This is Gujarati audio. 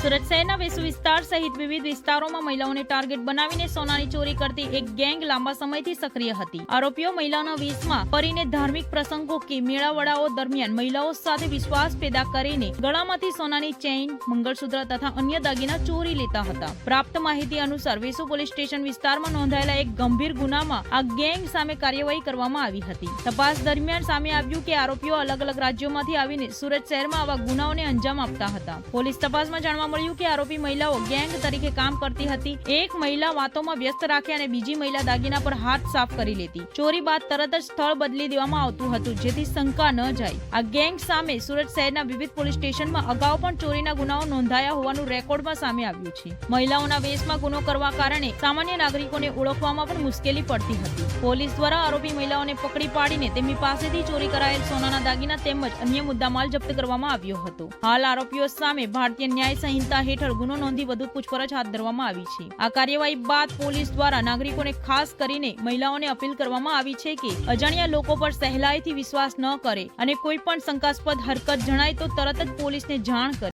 સુરત શહેરના વેસુ વિસ્તાર સહિત વિવિધ વિસ્તારોમાં મહિલાઓને ટાર્ગેટ બનાવીને સોનાની ચોરી કરતી એક ગેંગ લાંબા સમયથી સક્રિય હતી। આરોપીઓ મહિલાઓના વેશમાં ફરીને ધાર્મિક પ્રસંગો કે મેળાવડાઓ દરમિયાન મહિલાઓ સાથે વિશ્વાસ પેદા કરીને ગળામાંથી સોનાની ચેઇન, મંગળસૂત્ર તથા અન્ય દાગીના ચોરી લેતા હતા। પ્રાપ્ત માહિતી અનુસાર વેસુ પોલીસ સ્ટેશન વિસ્તારમાં નોંધાયેલા એક ગંભીર ગુનામાં આ ગેંગ સામે કાર્યવાહી કરવામાં આવી હતી। તપાસ દરમિયાન સામે આવ્યું કે આરોપીઓ અલગ અલગ રાજ્યોમાંથી આવીને સુરત શહેરમાં આવા ગુનાઓને અંજામ આપતા હતા। પોલીસ તપાસમાં જાણવા મળ્યું કે આરોપી મહિલાઓ ગેંગ તરીકે કામ કરતી હતી। એક મહિલા વાતોમાં વ્યસ્ત રાખે અને બીજી મહિલા દાગીના પર હાથ સાફ કરી લેતી। ચોરી બાદ તરત જ સ્થળ બદલી દેવામાં આવતું હતું જેથી શંકા ન જાય। આ ગેંગ સામે સુરત શહેરના વિવિધ પોલીસ સ્ટેશનમાં અગાઉ પણ ચોરીના ગુનાઓ નોંધાયા હોવાનું રેકોર્ડમાં સામે આવ્યું છે। મહિલાઓના વેશમાં ગુનો કરવા કારણે સામાન્ય નાગરિકોને ઓળખવામાં પણ મુશ્કેલી પડતી હતી। પોલીસ દ્વારા આરોપી મહિલાઓને પકડી પાડીને તેમની પાસેથી ચોરી કરાયેલ સોનાના દાગીના તેમજ અન્ય મુદ્દામાલ જપ્ત કરવામાં આવ્યો હતો। હાલ આરોપીઓ સામે ભારતીય ન્યાય સંહિતા હેઠળ ગુનો નોંધી વધુ પૂછપરછ હાથ ધરવામાં આવી છે। આ કાર્યવાહી બાદ પોલીસ દ્વારા નાગરિકોને ખાસ કરીને મહિલાઓને અપીલ કરવામાં આવી છે કે અજાણ્યા લોકો પર સહેલાઈથી વિશ્વાસ ન કરે અને કોઈ પણ શંકાસ્પદ હરકત જણાય તો તરત જ પોલીસને જાણ કરે।